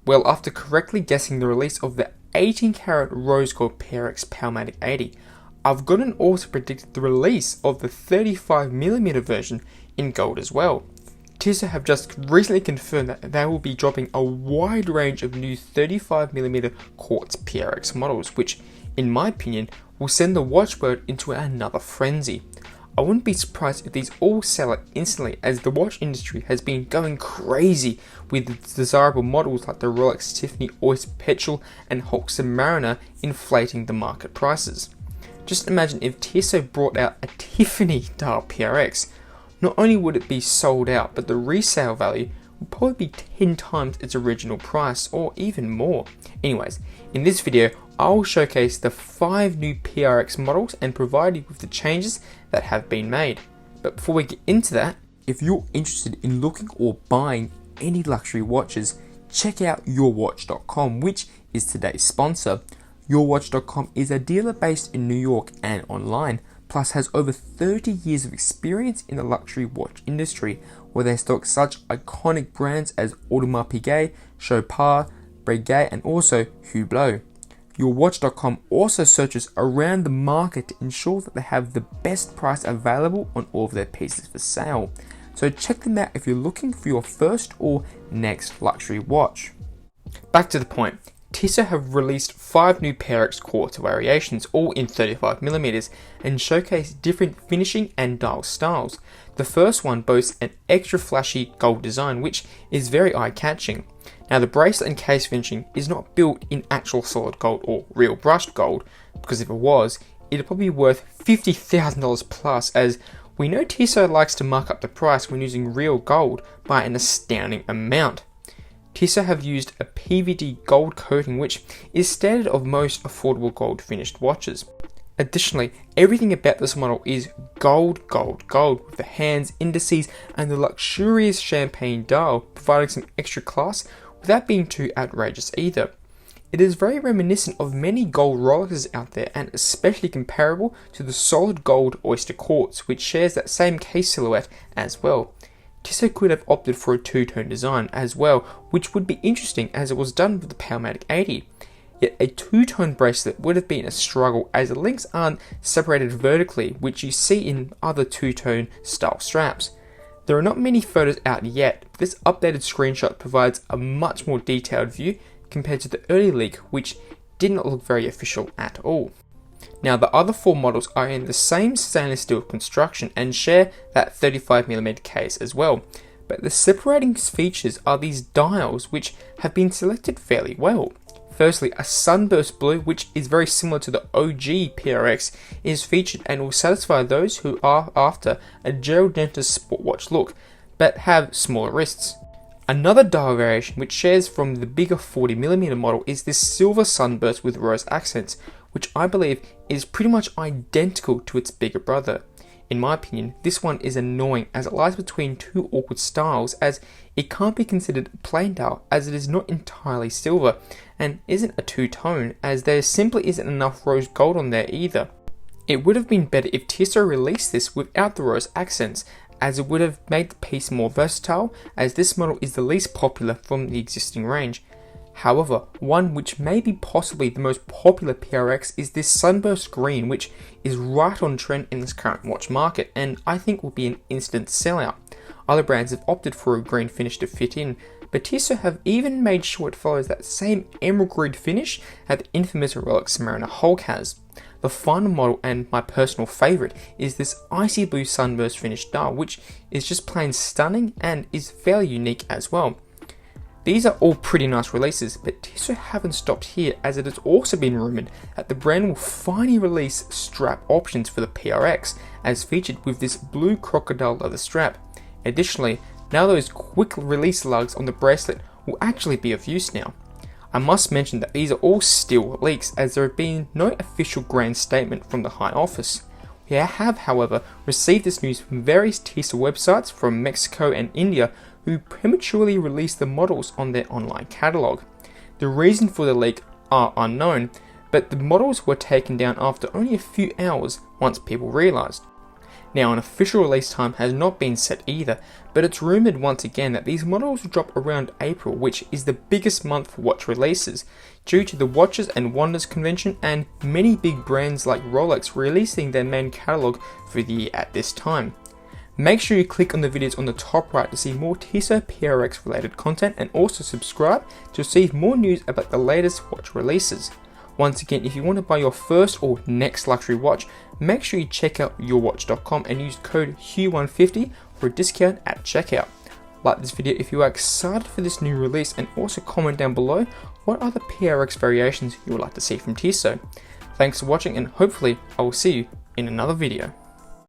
Well, after correctly guessing the release of the 18 karat rose gold PRX powermatic 80, I've gotten also predicted the release of the 35mm version in gold as well. Tissot have just recently confirmed that they will be dropping a wide range of new 35mm quartz PRX models, which, in my opinion, will send the watch world into another frenzy. I wouldn't be surprised if these all sell out instantly, as the watch industry has been going crazy with desirable models like the Rolex Tiffany Oyster Petrel and Hulk Submariner inflating the market prices. Just imagine if Tissot brought out a Tiffany dial PRX. Not only would it be sold out, but the resale value would probably be 10 times its original price, or even more. Anyways, in this video, I will showcase the 5 new PRX models and provide you with the changes that have been made. But before we get into that, if you're interested in looking or buying any luxury watches, check out yourwatch.com, which is today's sponsor. Yourwatch.com is a dealer based in New York and online, plus has over 30 years of experience in the luxury watch industry, where they stock such iconic brands as Audemars Piguet, Chopard, Breguet, and also Hublot. Yourwatch.com also searches around the market to ensure that they have the best price available on all of their pieces for sale. So check them out if you're looking for your first or next luxury watch. Back to the point. Tissot have released 5 new PRX quartz variations, all in 35mm, and showcase different finishing and dial styles. The first one boasts an extra flashy gold design, which is very eye-catching. Now, the bracelet and case finishing is not built in actual solid gold or real brushed gold, because if it was, it'd probably be worth $50,000 plus, as we know Tissot likes to mark up the price when using real gold by an astounding amount. Tissot have used a PVD gold coating, which is standard of most affordable gold finished watches. Additionally, everything about this model is gold, with the hands, indices, and the luxurious champagne dial, providing some extra class without being too outrageous either. It is very reminiscent of many gold Rolexes out there, and especially comparable to the solid gold Oyster Quartz, which shares that same case silhouette as well. Tissot could have opted for a two-tone design as well, which would be interesting as it was done with the powermatic 80. Yet a two-tone bracelet would have been a struggle, as the links aren't separated vertically, which you see in other two-tone style straps. There are not many photos out yet, but this updated screenshot provides a much more detailed view compared to the early leak, which did not look very official at all. Now, the other 4 models are in the same stainless steel construction and share that 35mm case as well, but the separating features are these dials, which have been selected fairly well. Firstly, a sunburst blue, which is very similar to the OG PRX, is featured and will satisfy those who are after a Gerald genta sport watch look, but have smaller wrists. Another dial variation which shares from the bigger 40mm model is this silver sunburst with rose accents, which I believe is pretty much identical to its bigger brother. In my opinion, this one is annoying as it lies between two awkward styles, as it can't be considered a plain dial as it is not entirely silver and isn't a two-tone, as there simply isn't enough rose gold on there either. It would have been better if Tissot released this without the rose accents, as it would have made the piece more versatile, as this model is the least popular from the existing range. However, one which may be possibly the most popular PRX is this sunburst green, which is right on trend in this current watch market, and I think will be an instant sellout. Other brands have opted for a green finish to fit in, but Tissot have even made sure it follows that same emerald green finish that the infamous Rolex Submariner Hulk has. The final model, and my personal favourite, is this icy blue sunburst finish dial, which is just plain stunning and is fairly unique as well. These are all pretty nice releases, but Tissot haven't stopped here, as it has also been rumoured that the brand will finally release strap options for the PRX, as featured with this blue crocodile leather strap. Additionally, now those quick release lugs on the bracelet will actually be of use now. I must mention that these are all still leaks, as there have been no official grand statement from the High Office. We have, however, received this news from various Tissot websites from Mexico and India, who prematurely released the models on their online catalogue. The reason for the leak are unknown, but the models were taken down after only a few hours once people realised. Now, an official release time has not been set either, but it's rumoured once again that these models will drop around April, which is the biggest month for watch releases, due to the Watches and Wonders convention and many big brands like Rolex releasing their main catalogue for the year at this time. Make sure you click on the videos on the top right to see more Tissot PRX related content, and also subscribe to receive more news about the latest watch releases. Once again, if you want to buy your first or next luxury watch, make sure you check out yourwatch.com and use code HUGH150 for a discount at checkout. Like this video if you are excited for this new release, and also comment down below what other PRX variations you would like to see from Tissot. Thanks for watching, and hopefully I will see you in another video.